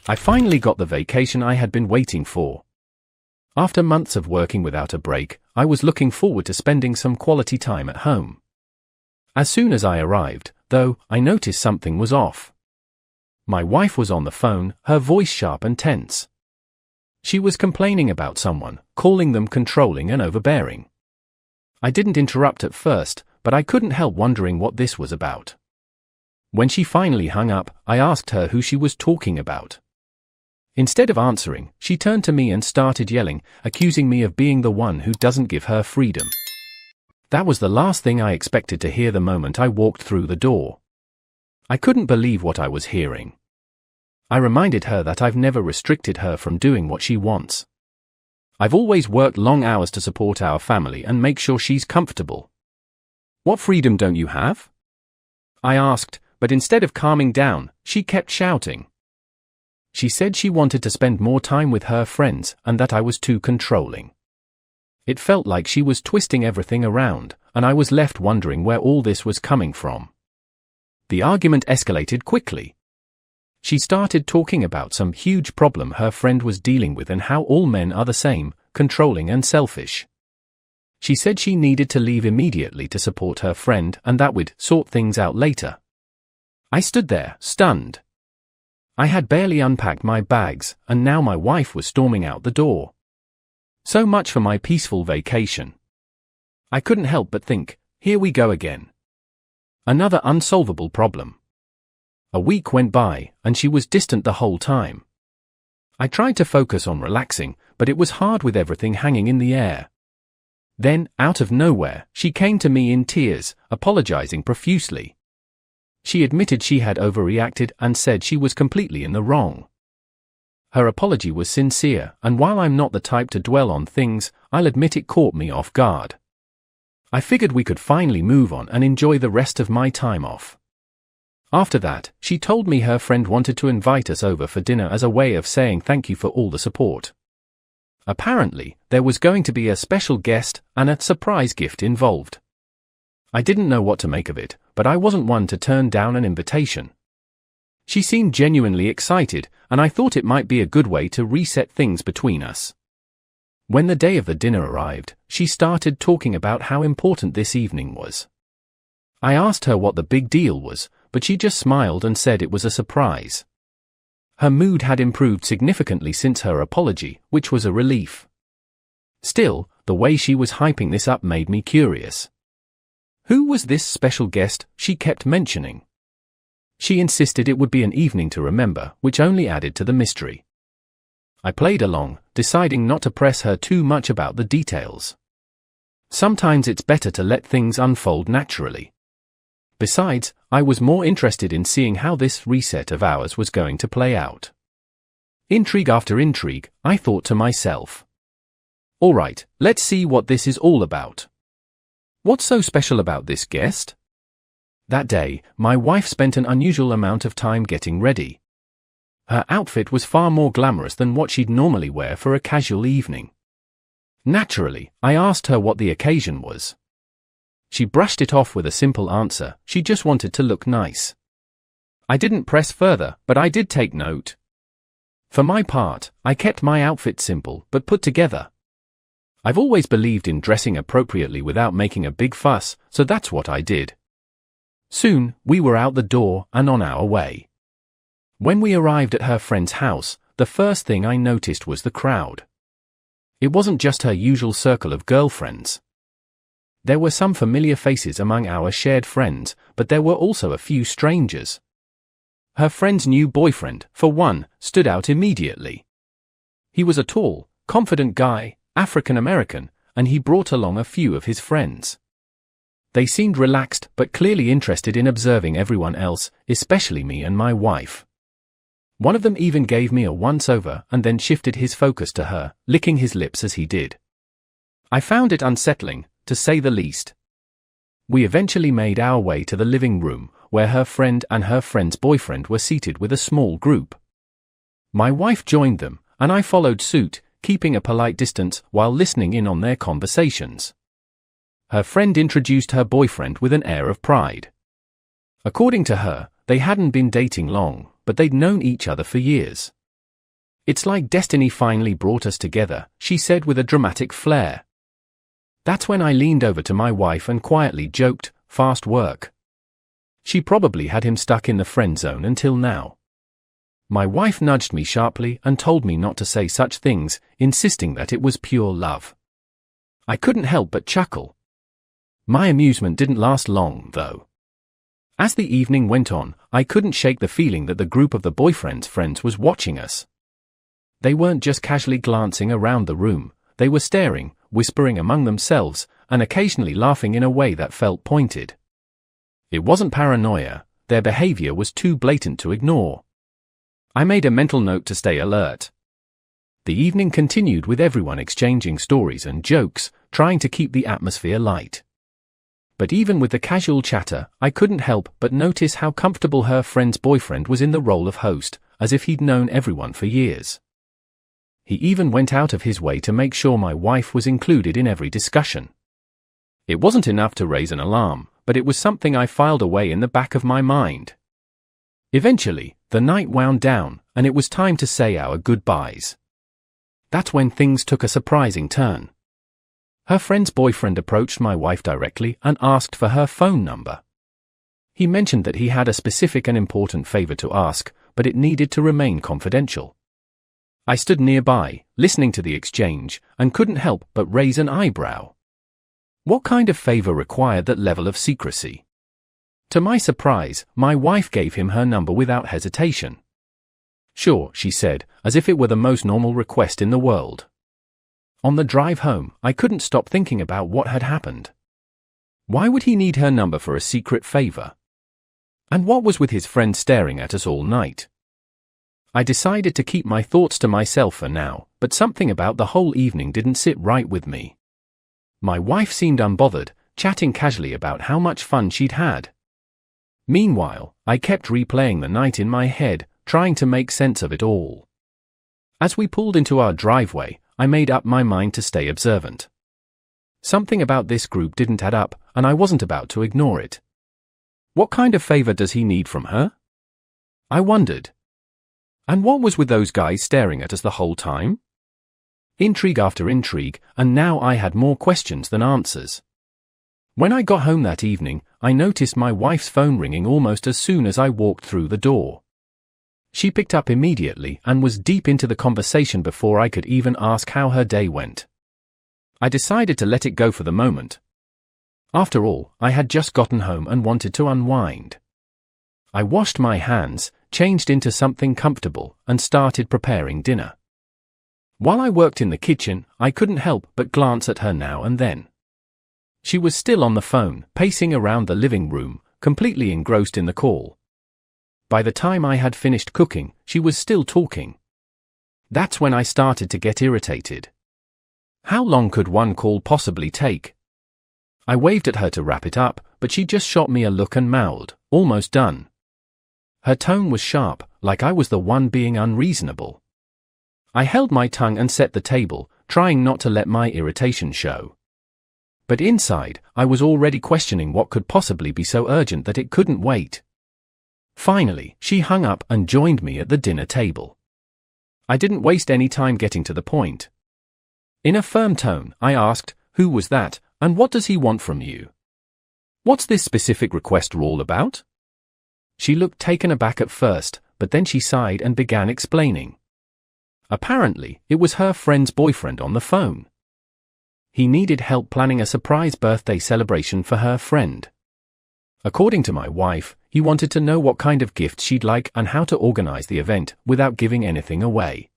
I finally got the vacation I had been waiting for. After months of working without a break, I was looking forward to spending some quality time at home. As soon as I arrived, though, I noticed something was off. My wife was on the phone, her voice sharp and tense. She was complaining about someone, calling them controlling and overbearing. I didn't interrupt at first, but I couldn't help wondering what this was about. When she finally hung up, I asked her who she was talking about. Instead of answering, she turned to me and started yelling, accusing me of being the one who doesn't give her freedom. That was the last thing I expected to hear the moment I walked through the door. I couldn't believe what I was hearing. I reminded her that I've never restricted her from doing what she wants. I've always worked long hours to support our family and make sure she's comfortable. What freedom don't you have? I asked, but instead of calming down, she kept shouting. She said she wanted to spend more time with her friends and that I was too controlling. It felt like she was twisting everything around, and I was left wondering where all this was coming from. The argument escalated quickly. She started talking about some huge problem her friend was dealing with and how all men are the same, controlling and selfish. She said she needed to leave immediately to support her friend and that we'd sort things out later. I stood there, stunned. I had barely unpacked my bags, and now my wife was storming out the door. So much for my peaceful vacation. I couldn't help but think, here we go again. Another unsolvable problem. A week went by, and she was distant the whole time. I tried to focus on relaxing, but it was hard with everything hanging in the air. Then, out of nowhere, she came to me in tears, apologizing profusely. She admitted she had overreacted and said she was completely in the wrong. Her apology was sincere, and while I'm not the type to dwell on things, I'll admit it caught me off guard. I figured we could finally move on and enjoy the rest of my time off. After that, she told me her friend wanted to invite us over for dinner as a way of saying thank you for all the support. Apparently, there was going to be a special guest and a surprise gift involved. I didn't know what to make of it, but I wasn't one to turn down an invitation. She seemed genuinely excited, and I thought it might be a good way to reset things between us. When the day of the dinner arrived, she started talking about how important this evening was. I asked her what the big deal was, but she just smiled and said it was a surprise. Her mood had improved significantly since her apology, which was a relief. Still, the way she was hyping this up made me curious. Who was this special guest she kept mentioning? She insisted it would be an evening to remember, which only added to the mystery. I played along, deciding not to press her too much about the details. Sometimes it's better to let things unfold naturally. Besides, I was more interested in seeing how this reset of ours was going to play out. Intrigue after intrigue, I thought to myself. All right, let's see what this is all about. What's so special about this guest? That day, my wife spent an unusual amount of time getting ready. Her outfit was far more glamorous than what she'd normally wear for a casual evening. Naturally, I asked her what the occasion was. She brushed it off with a simple answer, she just wanted to look nice. I didn't press further, but I did take note. For my part, I kept my outfit simple but put together. I've always believed in dressing appropriately without making a big fuss, so that's what I did. Soon, we were out the door and on our way. When we arrived at her friend's house, the first thing I noticed was the crowd. It wasn't just her usual circle of girlfriends. There were some familiar faces among our shared friends, but there were also a few strangers. Her friend's new boyfriend, for one, stood out immediately. He was a tall, confident guy, African American, and he brought along a few of his friends. They seemed relaxed but clearly interested in observing everyone else, especially me and my wife. One of them even gave me a once-over and then shifted his focus to her, licking his lips as he did. I found it unsettling, to say the least. We eventually made our way to the living room, where her friend and her friend's boyfriend were seated with a small group. My wife joined them, and I followed suit, keeping a polite distance while listening in on their conversations. Her friend introduced her boyfriend with an air of pride. According to her, they hadn't been dating long, but they'd known each other for years. "It's like destiny finally brought us together," she said with a dramatic flair. That's when I leaned over to my wife and quietly joked, "Fast work." She probably had him stuck in the friend zone until now. My wife nudged me sharply and told me not to say such things, insisting that it was pure love. I couldn't help but chuckle. My amusement didn't last long, though. As the evening went on, I couldn't shake the feeling that the group of the boyfriend's friends was watching us. They weren't just casually glancing around the room, they were staring, whispering among themselves, and occasionally laughing in a way that felt pointed. It wasn't paranoia, their behavior was too blatant to ignore. I made a mental note to stay alert. The evening continued with everyone exchanging stories and jokes, trying to keep the atmosphere light. But even with the casual chatter, I couldn't help but notice how comfortable her friend's boyfriend was in the role of host, as if he'd known everyone for years. He even went out of his way to make sure my wife was included in every discussion. It wasn't enough to raise an alarm, but it was something I filed away in the back of my mind. Eventually, the night wound down, and it was time to say our goodbyes. That's when things took a surprising turn. Her friend's boyfriend approached my wife directly and asked for her phone number. He mentioned that he had a specific and important favor to ask, but it needed to remain confidential. I stood nearby, listening to the exchange, and couldn't help but raise an eyebrow. What kind of favor required that level of secrecy? To my surprise, my wife gave him her number without hesitation. "Sure," she said, as if it were the most normal request in the world. On the drive home, I couldn't stop thinking about what had happened. Why would he need her number for a secret favor? And what was with his friend staring at us all night? I decided to keep my thoughts to myself for now, but something about the whole evening didn't sit right with me. My wife seemed unbothered, chatting casually about how much fun she'd had. Meanwhile, I kept replaying the night in my head, trying to make sense of it all. As we pulled into our driveway, I made up my mind to stay observant. Something about this group didn't add up, and I wasn't about to ignore it. What kind of favor does he need from her? I wondered. And what was with those guys staring at us the whole time? Intrigue after intrigue, and now I had more questions than answers. When I got home that evening, I noticed my wife's phone ringing almost as soon as I walked through the door. She picked up immediately and was deep into the conversation before I could even ask how her day went. I decided to let it go for the moment. After all, I had just gotten home and wanted to unwind. I washed my hands, changed into something comfortable, and started preparing dinner. While I worked in the kitchen, I couldn't help but glance at her now and then. She was still on the phone, pacing around the living room, completely engrossed in the call. By the time I had finished cooking, she was still talking. That's when I started to get irritated. How long could one call possibly take? I waved at her to wrap it up, but she just shot me a look and mouthed, "Almost done." Her tone was sharp, like I was the one being unreasonable. I held my tongue and set the table, trying not to let my irritation show. But inside, I was already questioning what could possibly be so urgent that it couldn't wait. Finally, she hung up and joined me at the dinner table. I didn't waste any time getting to the point. In a firm tone, I asked, "Who was that, and what does he want from you? What's this specific request all about?" She looked taken aback at first, but then she sighed and began explaining. Apparently, it was her friend's boyfriend on the phone. He needed help planning a surprise birthday celebration for her friend. According to my wife, he wanted to know what kind of gift she'd like and how to organize the event without giving anything away.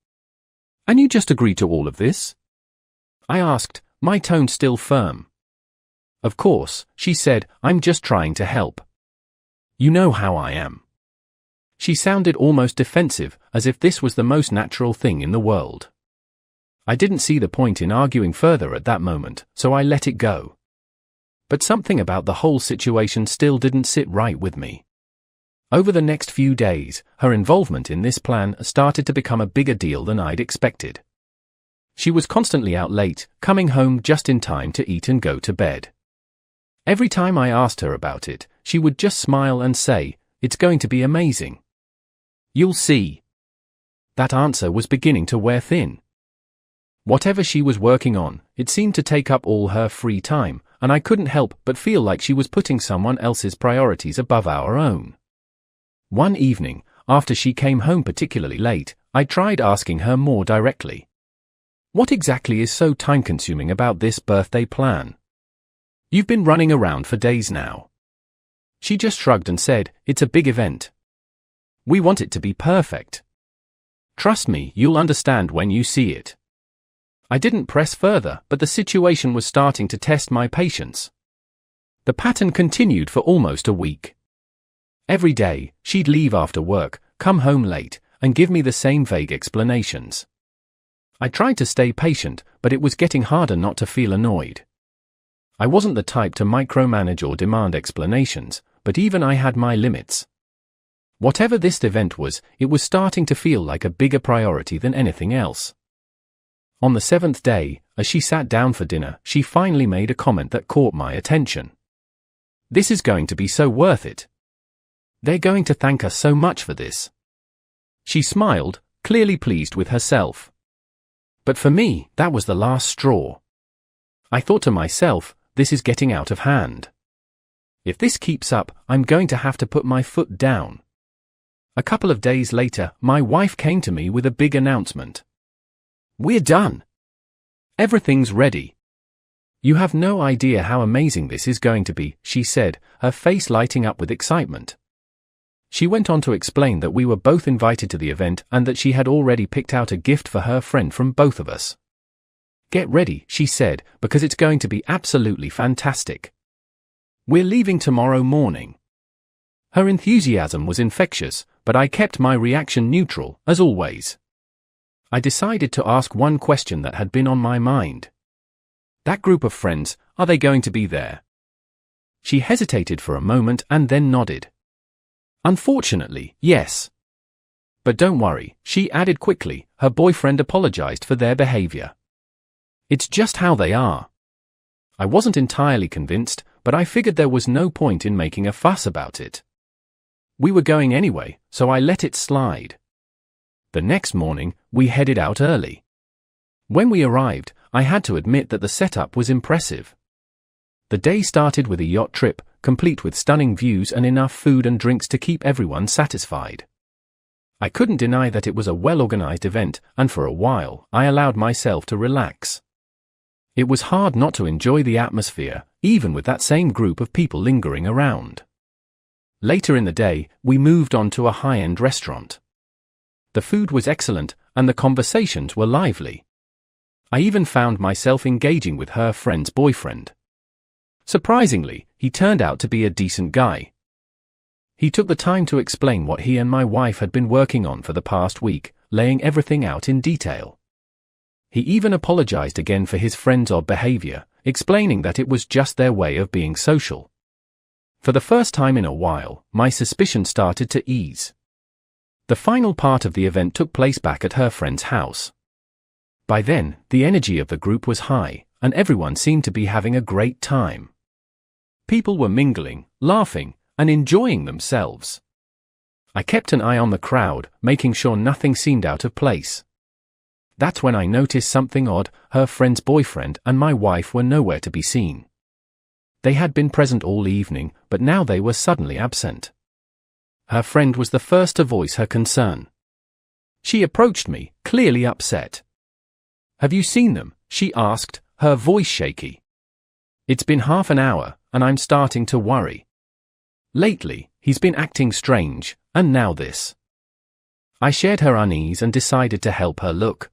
"And you just agreed to all of this?" I asked, my tone still firm. "Of course," she said, "I'm just trying to help. You know how I am." She sounded almost defensive, as if this was the most natural thing in the world. I didn't see the point in arguing further at that moment, so I let it go. But something about the whole situation still didn't sit right with me. Over the next few days, her involvement in this plan started to become a bigger deal than I'd expected. She was constantly out late, coming home just in time to eat and go to bed. Every time I asked her about it, she would just smile and say, "It's going to be amazing. You'll see." That answer was beginning to wear thin. Whatever she was working on, it seemed to take up all her free time, and I couldn't help but feel like she was putting someone else's priorities above our own. One evening, after she came home particularly late, I tried asking her more directly. What exactly is so time-consuming about this birthday plan? You've been running around for days now. She just shrugged and said, it's a big event. We want it to be perfect. Trust me, you'll understand when you see it. I didn't press further, but the situation was starting to test my patience. The pattern continued for almost a week. Every day, she'd leave after work, come home late, and give me the same vague explanations. I tried to stay patient, but it was getting harder not to feel annoyed. I wasn't the type to micromanage or demand explanations, but even I had my limits. Whatever this event was, it was starting to feel like a bigger priority than anything else. On the 7th day, as she sat down for dinner, she finally made a comment that caught my attention. This is going to be so worth it. They're going to thank us so much for this. She smiled, clearly pleased with herself. But for me, that was the last straw. I thought to myself, this is getting out of hand. If this keeps up, I'm going to have to put my foot down. A couple of days later, my wife came to me with a big announcement. We're done. Everything's ready. You have no idea how amazing this is going to be, she said, her face lighting up with excitement. She went on to explain that we were both invited to the event and that she had already picked out a gift for her friend from both of us. Get ready, she said, because it's going to be absolutely fantastic. We're leaving tomorrow morning. Her enthusiasm was infectious, but I kept my reaction neutral, as always. I decided to ask one question that had been on my mind. That group of friends, are they going to be there? She hesitated for a moment and then nodded. Unfortunately, yes. But don't worry, she added quickly, her boyfriend apologized for their behavior. It's just how they are. I wasn't entirely convinced, but I figured there was no point in making a fuss about it. We were going anyway, so I let it slide. The next morning, we headed out early. When we arrived, I had to admit that the setup was impressive. The day started with a yacht trip, complete with stunning views and enough food and drinks to keep everyone satisfied. I couldn't deny that it was a well-organized event, and for a while, I allowed myself to relax. It was hard not to enjoy the atmosphere, even with that same group of people lingering around. Later in the day, we moved on to a high-end restaurant. The food was excellent, and the conversations were lively. I even found myself engaging with her friend's boyfriend. Surprisingly, he turned out to be a decent guy. He took the time to explain what he and my wife had been working on for the past week, laying everything out in detail. He even apologized again for his friend's odd behavior, explaining that it was just their way of being social. For the first time in a while, my suspicion started to ease. The final part of the event took place back at her friend's house. By then, the energy of the group was high, and everyone seemed to be having a great time. People were mingling, laughing, and enjoying themselves. I kept an eye on the crowd, making sure nothing seemed out of place. That's when I noticed something odd. Her friend's boyfriend and my wife were nowhere to be seen. They had been present all evening, but now they were suddenly absent. Her friend was the first to voice her concern. She approached me, clearly upset. Have you seen them? She asked, her voice shaky. It's been half an hour, and I'm starting to worry. Lately, he's been acting strange, and now this. I shared her unease and decided to help her look.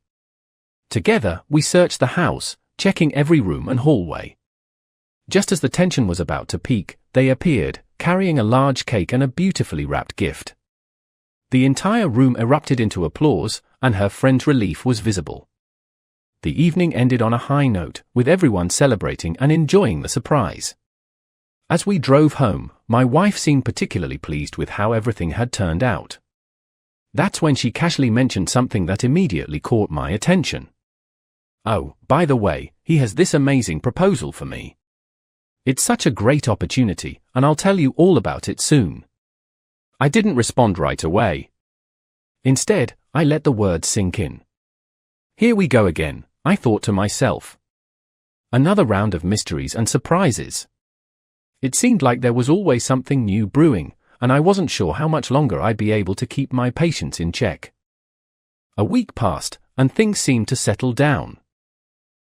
Together, we searched the house, checking every room and hallway. Just as the tension was about to peak, they appeared, carrying a large cake and a beautifully wrapped gift. The entire room erupted into applause, and her friend's relief was visible. The evening ended on a high note, with everyone celebrating and enjoying the surprise. As we drove home, my wife seemed particularly pleased with how everything had turned out. That's when she casually mentioned something that immediately caught my attention. Oh, by the way, he has this amazing proposal for me. It's such a great opportunity, and I'll tell you all about it soon. I didn't respond right away. Instead, I let the words sink in. Here we go again, I thought to myself. Another round of mysteries and surprises. It seemed like there was always something new brewing, and I wasn't sure how much longer I'd be able to keep my patience in check. A week passed, and things seemed to settle down.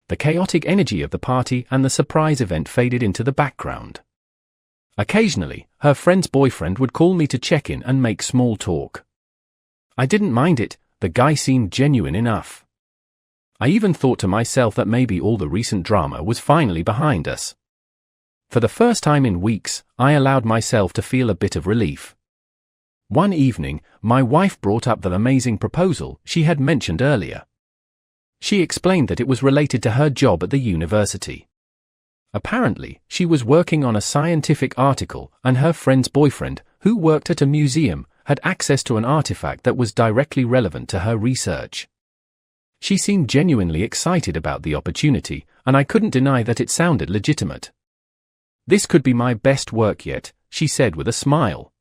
The chaotic energy of the party and the surprise event faded into the background. Occasionally, her friend's boyfriend would call me to check in and make small talk. I didn't mind it, the guy seemed genuine enough. I even thought to myself that maybe all the recent drama was finally behind us. For the first time in weeks, I allowed myself to feel a bit of relief. One evening, my wife brought up the amazing proposal she had mentioned earlier. She explained that it was related to her job at the university. Apparently, she was working on a scientific article, and her friend's boyfriend, who worked at a museum, had access to an artifact that was directly relevant to her research. She seemed genuinely excited about the opportunity, and I couldn't deny that it sounded legitimate. This could be my best work yet, she said with a smile.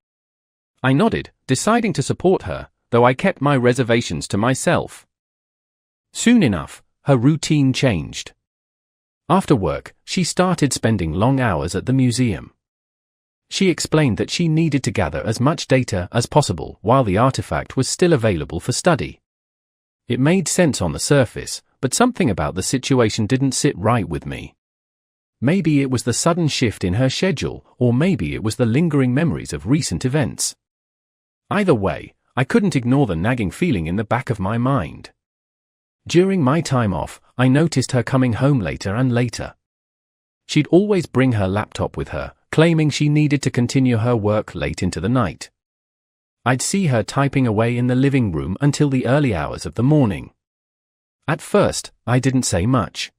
I nodded, deciding to support her, though I kept my reservations to myself. Soon enough, her routine changed. After work, she started spending long hours at the museum. She explained that she needed to gather as much data as possible while the artifact was still available for study. It made sense on the surface, but something about the situation didn't sit right with me. Maybe it was the sudden shift in her schedule, or maybe it was the lingering memories of recent events. Either way, I couldn't ignore the nagging feeling in the back of my mind. During my time off, I noticed her coming home later and later. She'd always bring her laptop with her, claiming she needed to continue her work late into the night. I'd see her typing away in the living room until the early hours of the morning. At first, I didn't say much.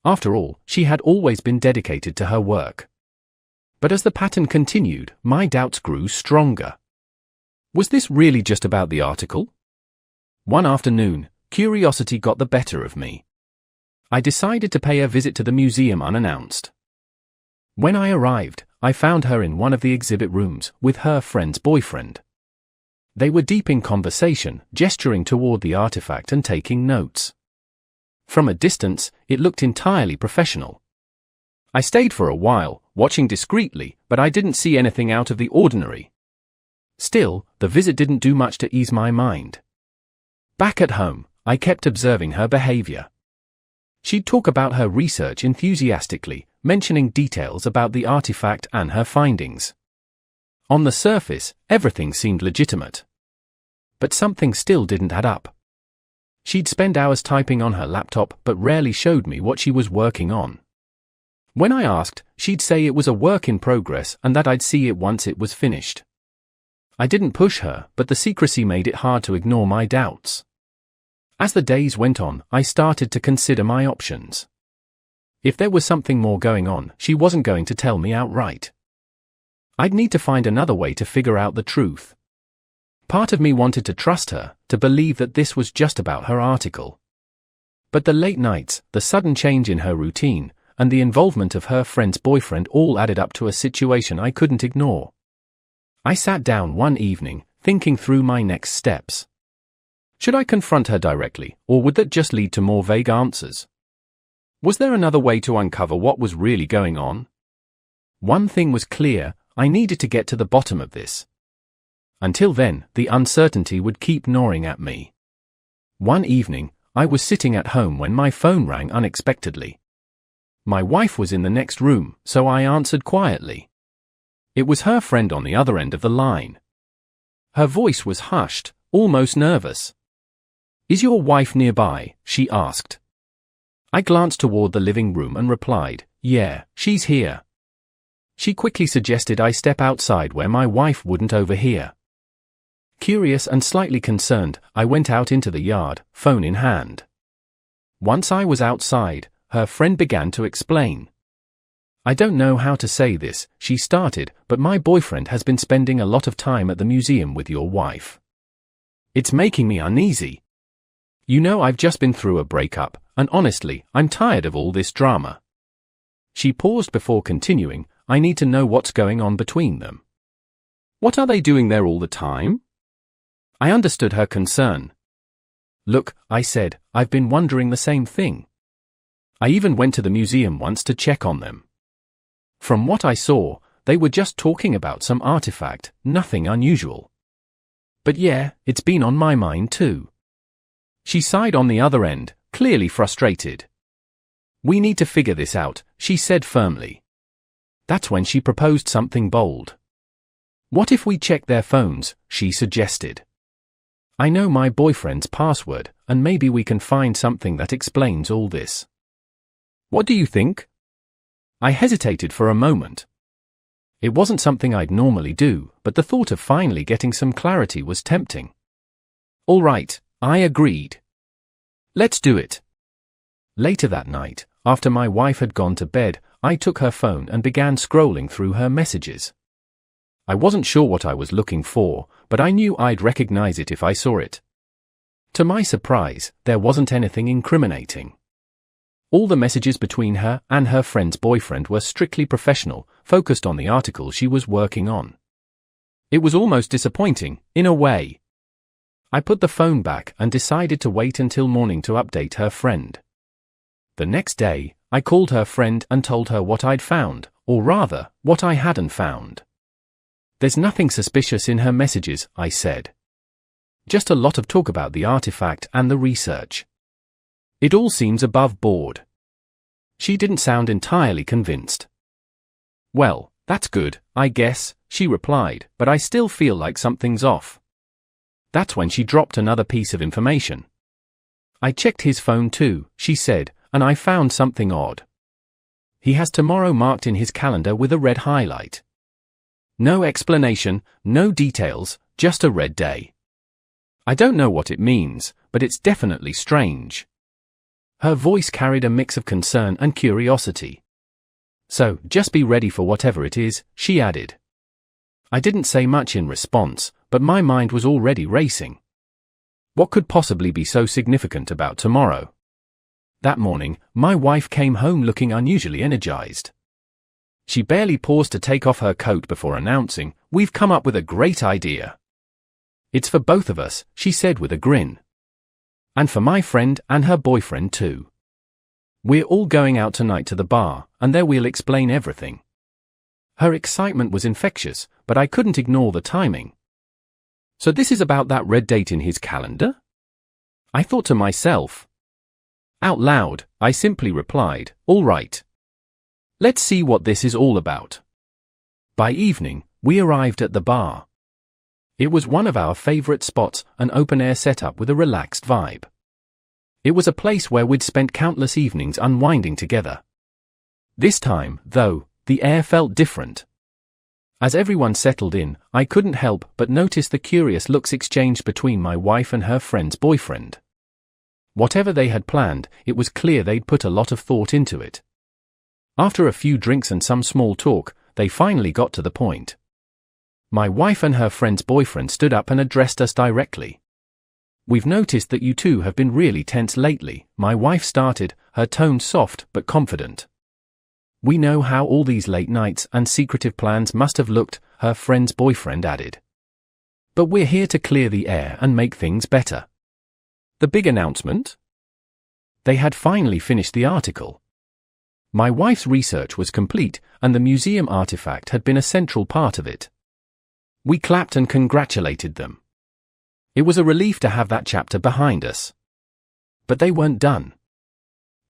After all, she had always been dedicated to her work. But as the pattern continued, my doubts grew stronger. Was this really just about the article? One afternoon, curiosity got the better of me. I decided to pay a visit to the museum unannounced. When I arrived, I found her in one of the exhibit rooms with her friend's boyfriend. They were deep in conversation, gesturing toward the artifact and taking notes. From a distance, it looked entirely professional. I stayed for a while, watching discreetly, but I didn't see anything out of the ordinary. Still, the visit didn't do much to ease my mind. Back at home, I kept observing her behavior. She'd talk about her research enthusiastically, mentioning details about the artifact and her findings. On the surface, everything seemed legitimate. But something still didn't add up. She'd spend hours typing on her laptop but rarely showed me what she was working on. When I asked, she'd say it was a work in progress and that I'd see it once it was finished. I didn't push her, but the secrecy made it hard to ignore my doubts. As the days went on, I started to consider my options. If there was something more going on, she wasn't going to tell me outright. I'd need to find another way to figure out the truth. Part of me wanted to trust her, to believe that this was just about her article. But the late nights, the sudden change in her routine, and the involvement of her friend's boyfriend all added up to a situation I couldn't ignore. I sat down one evening, thinking through my next steps. Should I confront her directly, or would that just lead to more vague answers? Was there another way to uncover what was really going on? One thing was clear, I needed to get to the bottom of this. Until then, the uncertainty would keep gnawing at me. One evening, I was sitting at home when my phone rang unexpectedly. My wife was in the next room, so I answered quietly. It was her friend on the other end of the line. Her voice was hushed, almost nervous. "Is your wife nearby?" she asked. I glanced toward the living room and replied, "Yeah, she's here." She quickly suggested I step outside where my wife wouldn't overhear. Curious and slightly concerned, I went out into the yard, phone in hand. Once I was outside, her friend began to explain. "I don't know how to say this," she started, "but my boyfriend has been spending a lot of time at the museum with your wife. It's making me uneasy. You know, I've just been through a breakup, and honestly, I'm tired of all this drama." She paused before continuing, "I need to know what's going on between them." "What are they doing there all the time?" I understood her concern. Look, I said, I've been wondering the same thing. I even went to the museum once to check on them. From what I saw, they were just talking about some artifact, nothing unusual. But yeah, it's been on my mind too. She sighed on the other end, clearly frustrated. We need to figure this out, she said firmly. That's when she proposed something bold. What if we check their phones, she suggested. I know my boyfriend's password, and maybe we can find something that explains all this. What do you think? I hesitated for a moment. It wasn't something I'd normally do, but the thought of finally getting some clarity was tempting. All right, I agreed. Let's do it. Later that night, after my wife had gone to bed, I took her phone and began scrolling through her messages. I wasn't sure what I was looking for, but I knew I'd recognize it if I saw it. To my surprise, there wasn't anything incriminating. All the messages between her and her friend's boyfriend were strictly professional, focused on the article she was working on. It was almost disappointing, in a way. I put the phone back and decided to wait until morning to update her friend. The next day, I called her friend and told her what I'd found, or rather, what I hadn't found. There's nothing suspicious in her messages, I said. Just a lot of talk about the artifact and the research. It all seems above board. She didn't sound entirely convinced. Well, that's good, I guess, she replied, but I still feel like something's off. That's when she dropped another piece of information. I checked his phone too, she said, and I found something odd. He has tomorrow marked in his calendar with a red highlight. No explanation, no details, just a red day. I don't know what it means, but it's definitely strange. Her voice carried a mix of concern and curiosity. So, just be ready for whatever it is, she added. I didn't say much in response, but my mind was already racing. What could possibly be so significant about tomorrow? That morning, my wife came home looking unusually energized. She barely paused to take off her coat before announcing, "We've come up with a great idea." "It's for both of us," she said with a grin. "And for my friend and her boyfriend too. We're all going out tonight to the bar, and there we'll explain everything." Her excitement was infectious, but I couldn't ignore the timing. So this is about that red date in his calendar? I thought to myself. Out loud, I simply replied, "All right. Let's see what this is all about." By evening, we arrived at the bar. It was one of our favorite spots, an open-air setup with a relaxed vibe. It was a place where we'd spent countless evenings unwinding together. This time, though, the air felt different. As everyone settled in, I couldn't help but notice the curious looks exchanged between my wife and her friend's boyfriend. Whatever they had planned, it was clear they'd put a lot of thought into it. After a few drinks and some small talk, they finally got to the point. My wife and her friend's boyfriend stood up and addressed us directly. "We've noticed that you two have been really tense lately," my wife started, her tone soft but confident. "We know how all these late nights and secretive plans must have looked," her friend's boyfriend added. "But we're here to clear the air and make things better." The big announcement? They had finally finished the article. My wife's research was complete, and the museum artifact had been a central part of it. We clapped and congratulated them. It was a relief to have that chapter behind us. But they weren't done.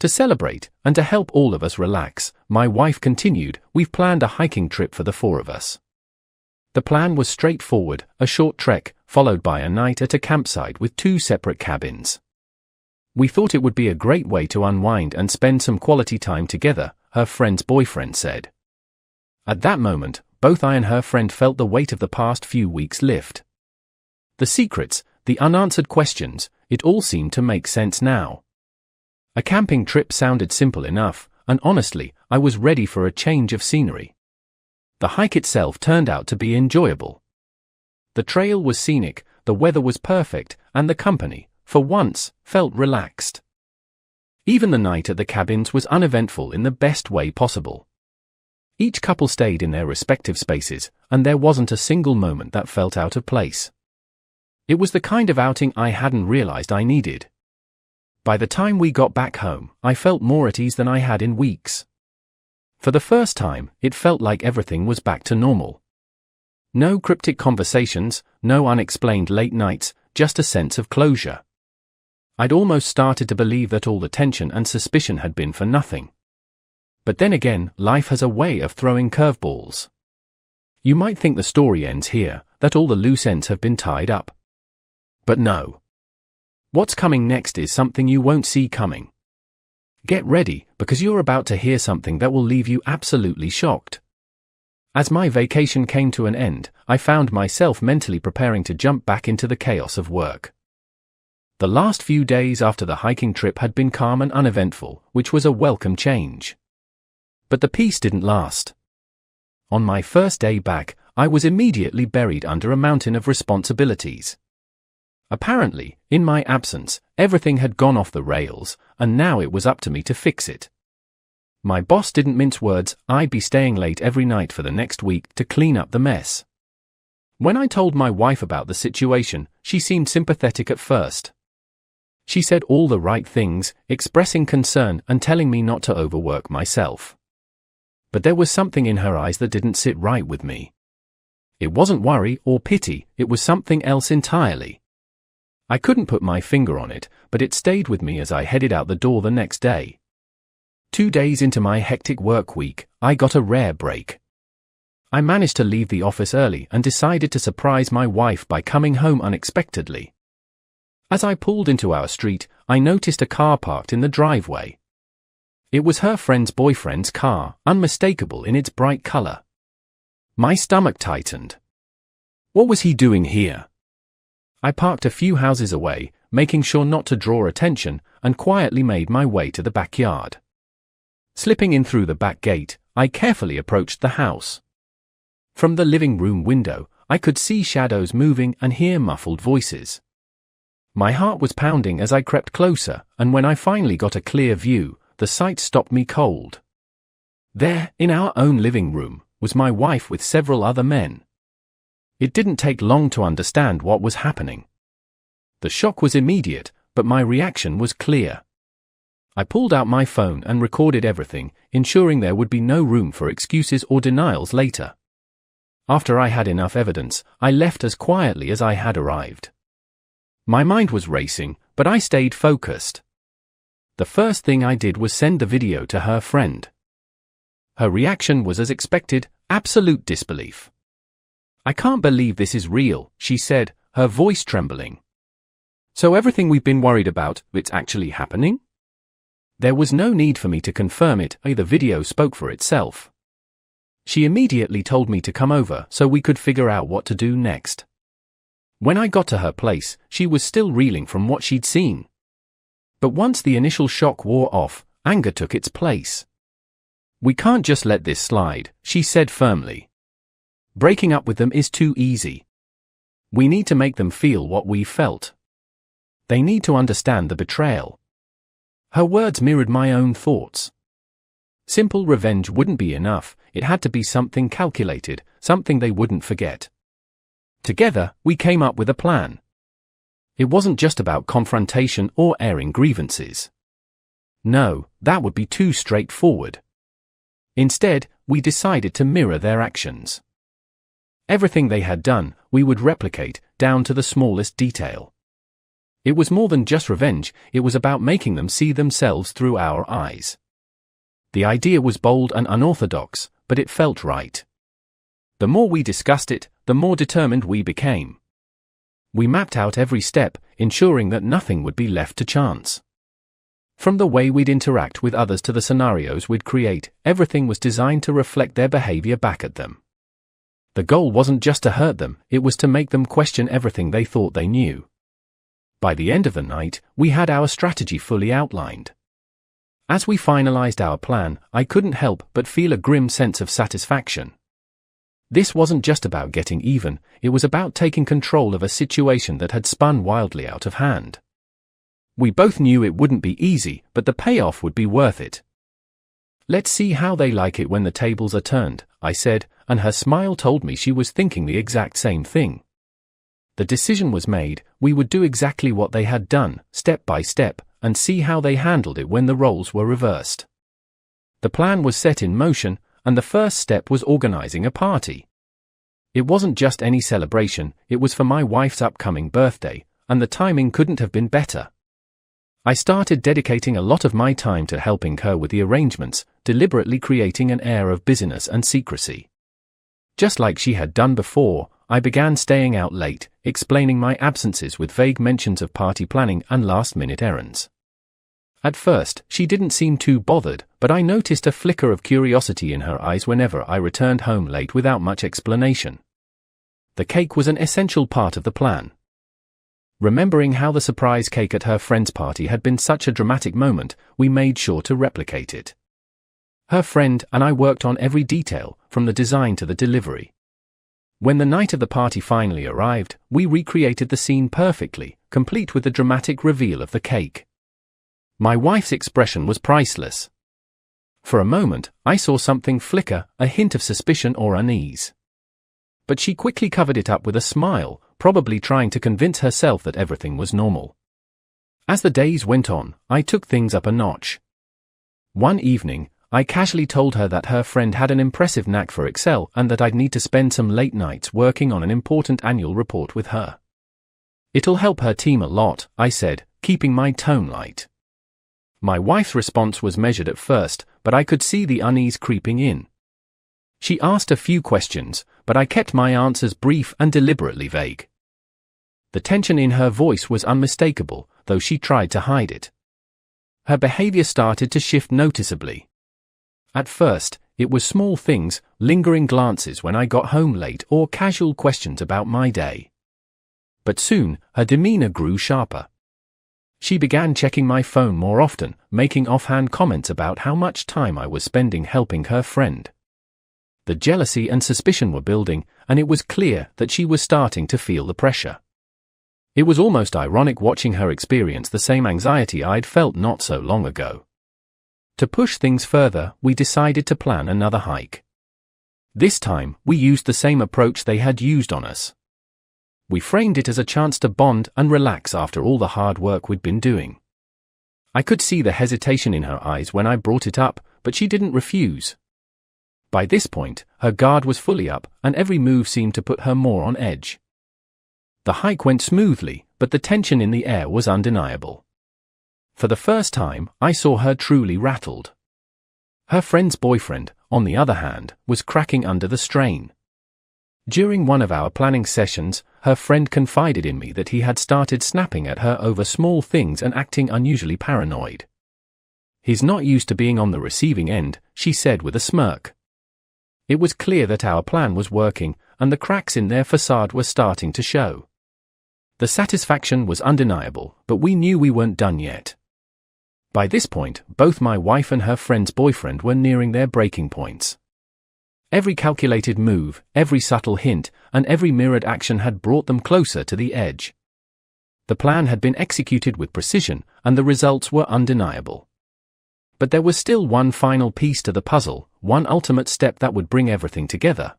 To celebrate, and to help all of us relax, my wife continued, "We've planned a hiking trip for the four of us." The plan was straightforward, a short trek, followed by a night at a campsite with 2 separate cabins. We thought it would be a great way to unwind and spend some quality time together, her friend's boyfriend said. At that moment, both I and her friend felt the weight of the past few weeks lift. The secrets, the unanswered questions, it all seemed to make sense now. A camping trip sounded simple enough, and honestly, I was ready for a change of scenery. The hike itself turned out to be enjoyable. The trail was scenic, the weather was perfect, and the company, for once, felt relaxed. Even the night at the cabins was uneventful in the best way possible. Each couple stayed in their respective spaces, and there wasn't a single moment that felt out of place. It was the kind of outing I hadn't realized I needed. By the time we got back home, I felt more at ease than I had in weeks. For the first time, it felt like everything was back to normal. No cryptic conversations, no unexplained late nights, just a sense of closure. I'd almost started to believe that all the tension and suspicion had been for nothing. But then again, life has a way of throwing curveballs. You might think the story ends here, that all the loose ends have been tied up. But no. What's coming next is something you won't see coming. Get ready, because you're about to hear something that will leave you absolutely shocked. As my vacation came to an end, I found myself mentally preparing to jump back into the chaos of work. The last few days after the hiking trip had been calm and uneventful, which was a welcome change. But the peace didn't last. On my first day back, I was immediately buried under a mountain of responsibilities. Apparently, in my absence, everything had gone off the rails, and now it was up to me to fix it. My boss didn't mince words. I'd be staying late every night for the next week to clean up the mess. When I told my wife about the situation, she seemed sympathetic at first. She said all the right things, expressing concern and telling me not to overwork myself. But there was something in her eyes that didn't sit right with me. It wasn't worry or pity, it was something else entirely. I couldn't put my finger on it, but it stayed with me as I headed out the door the next day. 2 days into my hectic work week, I got a rare break. I managed to leave the office early and decided to surprise my wife by coming home unexpectedly. As I pulled into our street, I noticed a car parked in the driveway. It was her friend's boyfriend's car, unmistakable in its bright color. My stomach tightened. What was he doing here? I parked a few houses away, making sure not to draw attention, and quietly made my way to the backyard. Slipping in through the back gate, I carefully approached the house. From the living room window, I could see shadows moving and hear muffled voices. My heart was pounding as I crept closer, and when I finally got a clear view, the sight stopped me cold. There, in our own living room, was my wife with several other men. It didn't take long to understand what was happening. The shock was immediate, but my reaction was clear. I pulled out my phone and recorded everything, ensuring there would be no room for excuses or denials later. After I had enough evidence, I left as quietly as I had arrived. My mind was racing, but I stayed focused. The first thing I did was send the video to her friend. Her reaction was as expected, absolute disbelief. "I can't believe this is real," she said, her voice trembling. "So everything we've been worried about, it's actually happening?" There was no need for me to confirm it, the video spoke for itself. She immediately told me to come over so we could figure out what to do next. When I got to her place, she was still reeling from what she'd seen. But once the initial shock wore off, anger took its place. "We can't just let this slide," she said firmly. "Breaking up with them is too easy. We need to make them feel what we felt. They need to understand the betrayal." Her words mirrored my own thoughts. Simple revenge wouldn't be enough, it had to be something calculated, something they wouldn't forget. Together, we came up with a plan. It wasn't just about confrontation or airing grievances. No, that would be too straightforward. Instead, we decided to mirror their actions. Everything they had done, we would replicate, down to the smallest detail. It was more than just revenge, it was about making them see themselves through our eyes. The idea was bold and unorthodox, but it felt right. The more we discussed it, the more determined we became. We mapped out every step, ensuring that nothing would be left to chance. From the way we'd interact with others to the scenarios we'd create, everything was designed to reflect their behavior back at them. The goal wasn't just to hurt them, it was to make them question everything they thought they knew. By the end of the night, we had our strategy fully outlined. As we finalized our plan, I couldn't help but feel a grim sense of satisfaction. This wasn't just about getting even, it was about taking control of a situation that had spun wildly out of hand. We both knew it wouldn't be easy, but the payoff would be worth it. "Let's see how they like it when the tables are turned," I said, and her smile told me she was thinking the exact same thing. The decision was made, we would do exactly what they had done, step by step, and see how they handled it when the roles were reversed. The plan was set in motion, and the first step was organizing a party. It wasn't just any celebration, it was for my wife's upcoming birthday, and the timing couldn't have been better. I started dedicating a lot of my time to helping her with the arrangements, deliberately creating an air of busyness and secrecy. Just like she had done before, I began staying out late, explaining my absences with vague mentions of party planning and last-minute errands. At first, she didn't seem too bothered, but I noticed a flicker of curiosity in her eyes whenever I returned home late without much explanation. The cake was an essential part of the plan. Remembering how the surprise cake at her friend's party had been such a dramatic moment, we made sure to replicate it. Her friend and I worked on every detail, from the design to the delivery. When the night of the party finally arrived, we recreated the scene perfectly, complete with the dramatic reveal of the cake. My wife's expression was priceless. For a moment, I saw something flicker, a hint of suspicion or unease. But she quickly covered it up with a smile, probably trying to convince herself that everything was normal. As the days went on, I took things up a notch. One evening, I casually told her that her friend had an impressive knack for Excel and that I'd need to spend some late nights working on an important annual report with her. "It'll help her team a lot," I said, keeping my tone light. My wife's response was measured at first, but I could see the unease creeping in. She asked a few questions, but I kept my answers brief and deliberately vague. The tension in her voice was unmistakable, though she tried to hide it. Her behavior started to shift noticeably. At first, it was small things, lingering glances when I got home late or casual questions about my day. But soon, her demeanor grew sharper. She began checking my phone more often, making offhand comments about how much time I was spending helping her friend. The jealousy and suspicion were building, and it was clear that she was starting to feel the pressure. It was almost ironic watching her experience the same anxiety I'd felt not so long ago. To push things further, we decided to plan another hike. This time, we used the same approach they had used on us. We framed it as a chance to bond and relax after all the hard work we'd been doing. I could see the hesitation in her eyes when I brought it up, but she didn't refuse. By this point, her guard was fully up, and every move seemed to put her more on edge. The hike went smoothly, but the tension in the air was undeniable. For the first time, I saw her truly rattled. Her friend's boyfriend, on the other hand, was cracking under the strain. During one of our planning sessions, her friend confided in me that he had started snapping at her over small things and acting unusually paranoid. "He's not used to being on the receiving end," she said with a smirk. It was clear that our plan was working, and the cracks in their facade were starting to show. The satisfaction was undeniable, but we knew we weren't done yet. By this point, both my wife and her friend's boyfriend were nearing their breaking points. Every calculated move, every subtle hint, and every mirrored action had brought them closer to the edge. The plan had been executed with precision, and the results were undeniable. But there was still one final piece to the puzzle, one ultimate step that would bring everything together.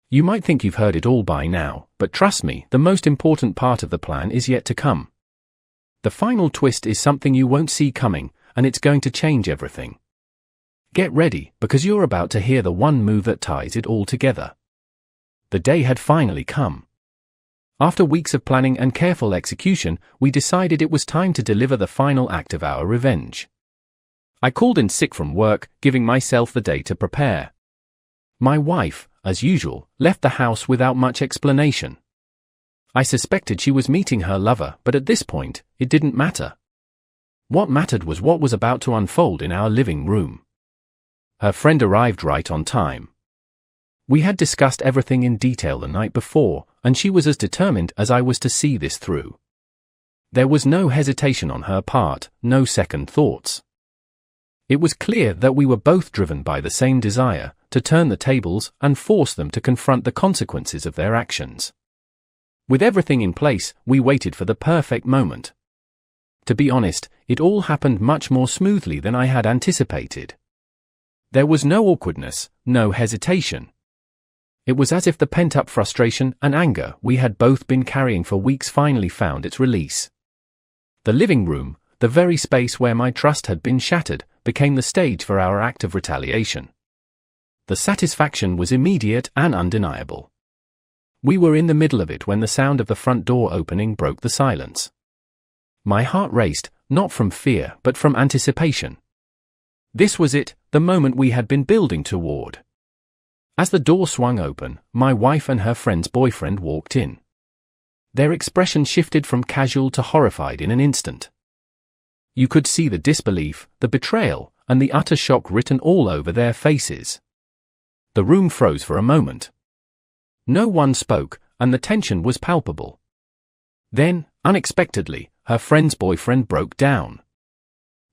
You might think you've heard it all by now, but trust me, the most important part of the plan is yet to come. The final twist is something you won't see coming, and it's going to change everything. Get ready, because you're about to hear the one move that ties it all together. The day had finally come. After weeks of planning and careful execution, we decided it was time to deliver the final act of our revenge. I called in sick from work, giving myself the day to prepare. My wife, as usual, left the house without much explanation. I suspected she was meeting her lover, but at this point, it didn't matter. What mattered was what was about to unfold in our living room. Her friend arrived right on time. We had discussed everything in detail the night before, and she was as determined as I was to see this through. There was no hesitation on her part, no second thoughts. It was clear that we were both driven by the same desire, to turn the tables and force them to confront the consequences of their actions. With everything in place, we waited for the perfect moment. To be honest, it all happened much more smoothly than I had anticipated. There was no awkwardness, no hesitation. It was as if the pent-up frustration and anger we had both been carrying for weeks finally found its release. The living room, the very space where my trust had been shattered, became the stage for our act of retaliation. The satisfaction was immediate and undeniable. We were in the middle of it when the sound of the front door opening broke the silence. My heart raced, not from fear but from anticipation. This was it, the moment we had been building toward. As the door swung open, my wife and her friend's boyfriend walked in. Their expression shifted from casual to horrified in an instant. You could see the disbelief, the betrayal, and the utter shock written all over their faces. The room froze for a moment. No one spoke, and the tension was palpable. Then, unexpectedly, her friend's boyfriend broke down.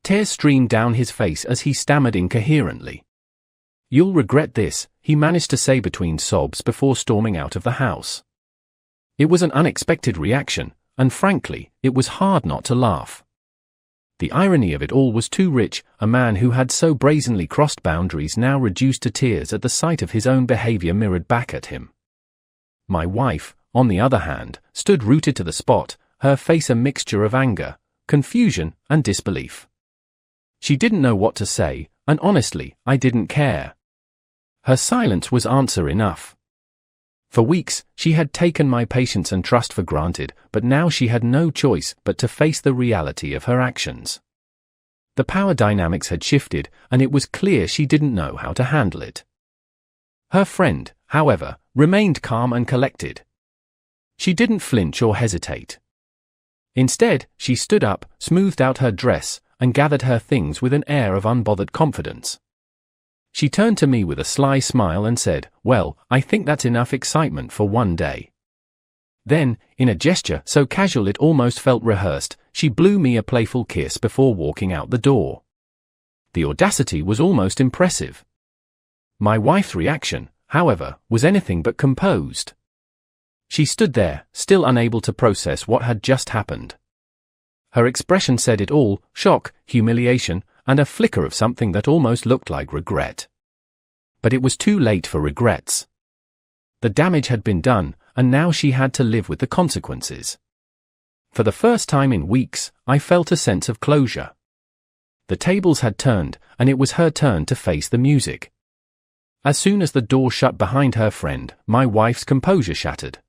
Tears streamed down his face as he stammered incoherently. "You'll regret this," he managed to say between sobs before storming out of the house. It was an unexpected reaction, and frankly, it was hard not to laugh. The irony of it all was too rich, a man who had so brazenly crossed boundaries now reduced to tears at the sight of his own behavior mirrored back at him. My wife, on the other hand, stood rooted to the spot, her face a mixture of anger, confusion, and disbelief. She didn't know what to say, and honestly, I didn't care. Her silence was answer enough. For weeks, she had taken my patience and trust for granted, but now she had no choice but to face the reality of her actions. The power dynamics had shifted, and it was clear she didn't know how to handle it. Her friend, however, remained calm and collected. She didn't flinch or hesitate. Instead, she stood up, smoothed out her dress, and gathered her things with an air of unbothered confidence. She turned to me with a sly smile and said, "Well, I think that's enough excitement for one day." Then, in a gesture so casual it almost felt rehearsed, she blew me a playful kiss before walking out the door. The audacity was almost impressive. My wife's reaction, however, was anything but composed. She stood there, still unable to process what had just happened. Her expression said it all: shock, humiliation, and a flicker of something that almost looked like regret. But it was too late for regrets. The damage had been done, and now she had to live with the consequences. For the first time in weeks, I felt a sense of closure. The tables had turned, and it was her turn to face the music. As soon as the door shut behind her friend, my wife's composure shattered.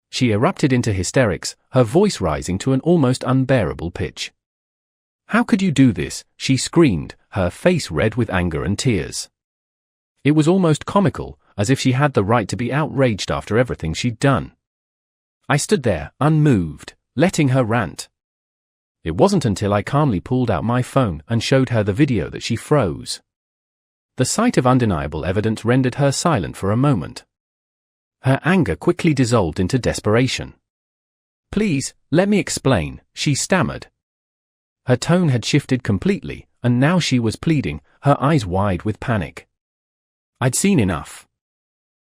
She erupted into hysterics, her voice rising to an almost unbearable pitch. "How could you do this?" she screamed, her face red with anger and tears. It was almost comical, as if she had the right to be outraged after everything she'd done. I stood there, unmoved, letting her rant. It wasn't until I calmly pulled out my phone and showed her the video that she froze. The sight of undeniable evidence rendered her silent for a moment. Her anger quickly dissolved into desperation. "Please, let me explain," she stammered. Her tone had shifted completely, and now she was pleading, her eyes wide with panic. I'd seen enough.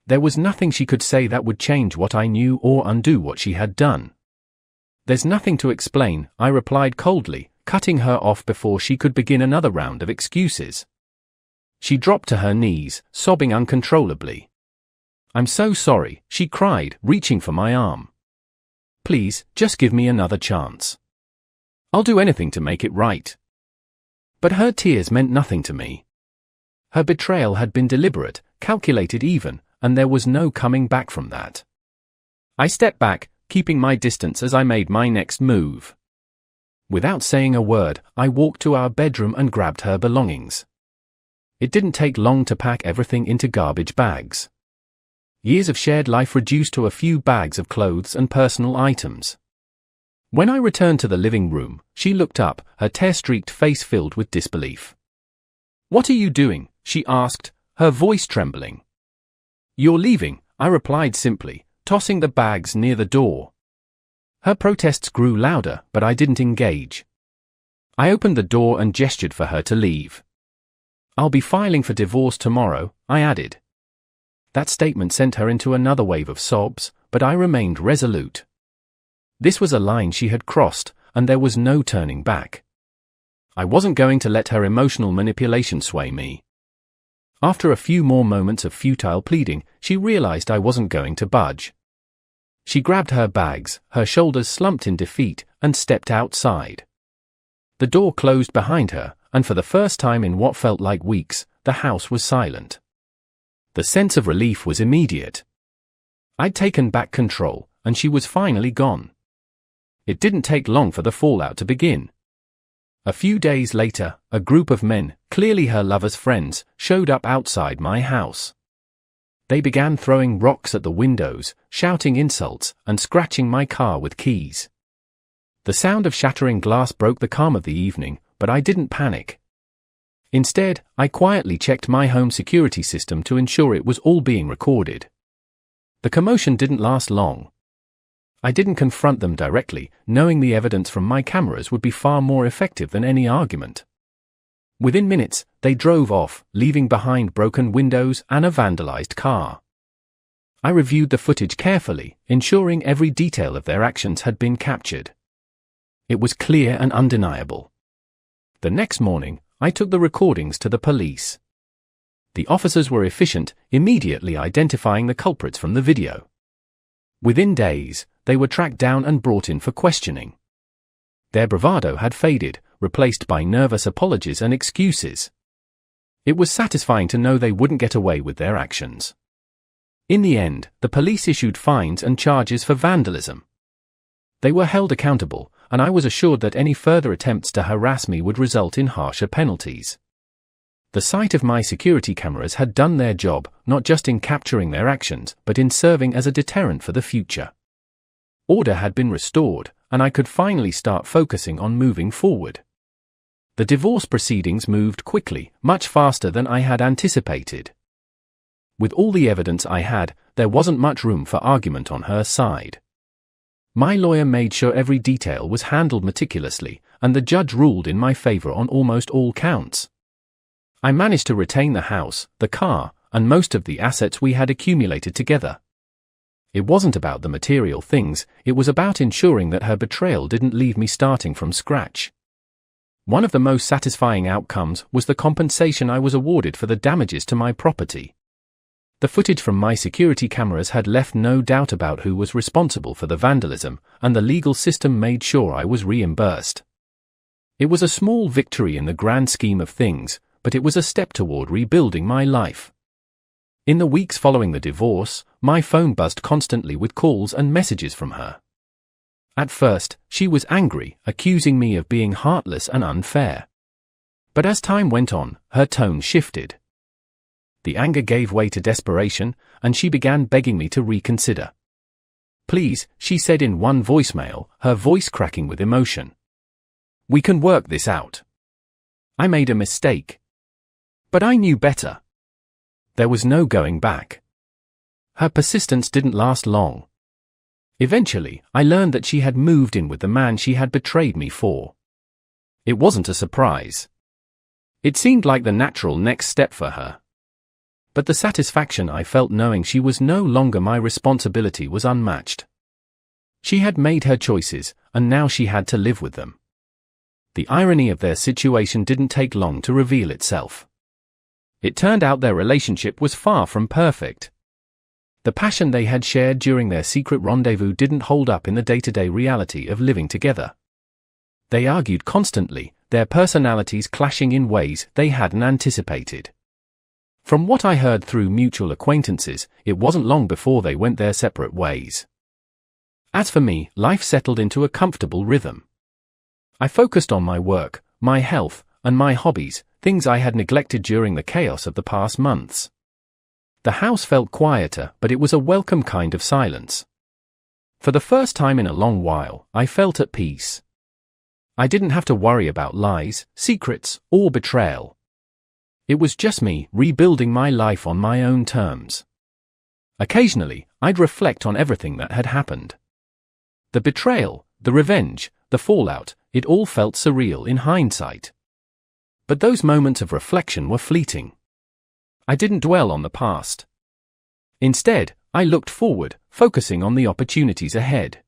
There was nothing she could say that would change what I knew or undo what she had done. "There's nothing to explain," I replied coldly, cutting her off before she could begin another round of excuses. She dropped to her knees, sobbing uncontrollably. "I'm so sorry," she cried, reaching for my arm. "Please, just give me another chance. I'll do anything to make it right." But her tears meant nothing to me. Her betrayal had been deliberate, calculated even, and there was no coming back from that. I stepped back, keeping my distance as I made my next move. Without saying a word, I walked to our bedroom and grabbed her belongings. It didn't take long to pack everything into garbage bags. Years of shared life reduced to a few bags of clothes and personal items. When I returned to the living room, she looked up, her tear-streaked face filled with disbelief. "What are you doing?" she asked, her voice trembling. "You're leaving," I replied simply, tossing the bags near the door. Her protests grew louder, but I didn't engage. I opened the door and gestured for her to leave. "I'll be filing for divorce tomorrow," I added. That statement sent her into another wave of sobs, but I remained resolute. This was a line she had crossed, and there was no turning back. I wasn't going to let her emotional manipulation sway me. After a few more moments of futile pleading, she realized I wasn't going to budge. She grabbed her bags, her shoulders slumped in defeat, and stepped outside. The door closed behind her, and for the first time in what felt like weeks, the house was silent. The sense of relief was immediate. I'd taken back control, and she was finally gone. It didn't take long for the fallout to begin. A few days later, a group of men, clearly her lover's friends, showed up outside my house. They began throwing rocks at the windows, shouting insults, and scratching my car with keys. The sound of shattering glass broke the calm of the evening, but I didn't panic. Instead, I quietly checked my home security system to ensure it was all being recorded. The commotion didn't last long. I didn't confront them directly, knowing the evidence from my cameras would be far more effective than any argument. Within minutes, they drove off, leaving behind broken windows and a vandalized car. I reviewed the footage carefully, ensuring every detail of their actions had been captured. It was clear and undeniable. The next morning, I took the recordings to the police. The officers were efficient, immediately identifying the culprits from the video. Within days, they were tracked down and brought in for questioning. Their bravado had faded, replaced by nervous apologies and excuses. It was satisfying to know they wouldn't get away with their actions. In the end, the police issued fines and charges for vandalism. They were held accountable, and I was assured that any further attempts to harass me would result in harsher penalties. The sight of my security cameras had done their job, not just in capturing their actions, but in serving as a deterrent for the future. Order had been restored, and I could finally start focusing on moving forward. The divorce proceedings moved quickly, much faster than I had anticipated. With all the evidence I had, there wasn't much room for argument on her side. My lawyer made sure every detail was handled meticulously, and the judge ruled in my favor on almost all counts. I managed to retain the house, the car, and most of the assets we had accumulated together. It wasn't about the material things, it was about ensuring that her betrayal didn't leave me starting from scratch. One of the most satisfying outcomes was the compensation I was awarded for the damages to my property. The footage from my security cameras had left no doubt about who was responsible for the vandalism, and the legal system made sure I was reimbursed. It was a small victory in the grand scheme of things, but it was a step toward rebuilding my life. In the weeks following the divorce, my phone buzzed constantly with calls and messages from her. At first, she was angry, accusing me of being heartless and unfair. But as time went on, her tone shifted. The anger gave way to desperation, and she began begging me to reconsider. "Please," she said in one voicemail, her voice cracking with emotion. "We can work this out. I made a mistake. But I knew better." There was no going back. Her persistence didn't last long. Eventually, I learned that she had moved in with the man she had betrayed me for. It wasn't a surprise. It seemed like the natural next step for her. But the satisfaction I felt knowing she was no longer my responsibility was unmatched. She had made her choices, and now she had to live with them. The irony of their situation didn't take long to reveal itself. It turned out their relationship was far from perfect. The passion they had shared during their secret rendezvous didn't hold up in the day-to-day reality of living together. They argued constantly, their personalities clashing in ways they hadn't anticipated. From what I heard through mutual acquaintances, it wasn't long before they went their separate ways. As for me, life settled into a comfortable rhythm. I focused on my work, my health, and my hobbies, things I had neglected during the chaos of the past months. The house felt quieter, but it was a welcome kind of silence. For the first time in a long while, I felt at peace. I didn't have to worry about lies, secrets, or betrayal. It was just me, rebuilding my life on my own terms. Occasionally, I'd reflect on everything that had happened. The betrayal, the revenge, the fallout, it all felt surreal in hindsight. But those moments of reflection were fleeting. I didn't dwell on the past. Instead, I looked forward, focusing on the opportunities ahead.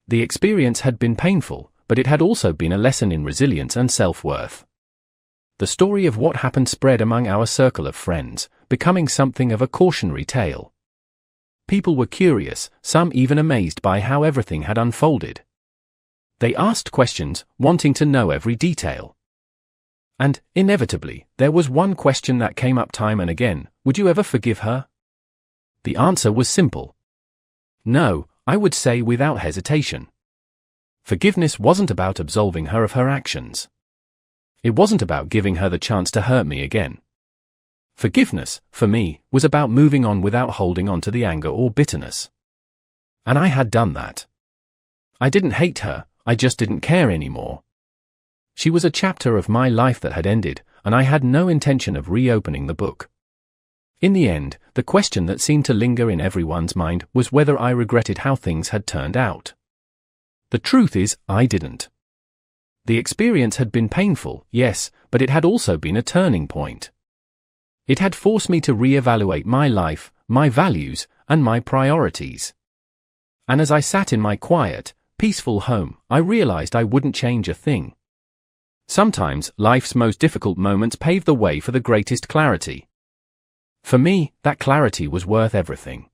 The experience had been painful, but it had also been a lesson in resilience and self-worth. The story of what happened spread among our circle of friends, becoming something of a cautionary tale. People were curious, some even amazed by how everything had unfolded. They asked questions, wanting to know every detail. And, inevitably, there was one question that came up time and again: would you ever forgive her? The answer was simple. No, I would say without hesitation. Forgiveness wasn't about absolving her of her actions. It wasn't about giving her the chance to hurt me again. Forgiveness, for me, was about moving on without holding on to the anger or bitterness. And I had done that. I didn't hate her, I just didn't care anymore. She was a chapter of my life that had ended, and I had no intention of reopening the book. In the end, the question that seemed to linger in everyone's mind was whether I regretted how things had turned out. The truth is, I didn't. The experience had been painful, yes, but it had also been a turning point. It had forced me to reevaluate my life, my values, and my priorities. And as I sat in my quiet, peaceful home, I realized I wouldn't change a thing. Sometimes, life's most difficult moments pave the way for the greatest clarity. For me, that clarity was worth everything.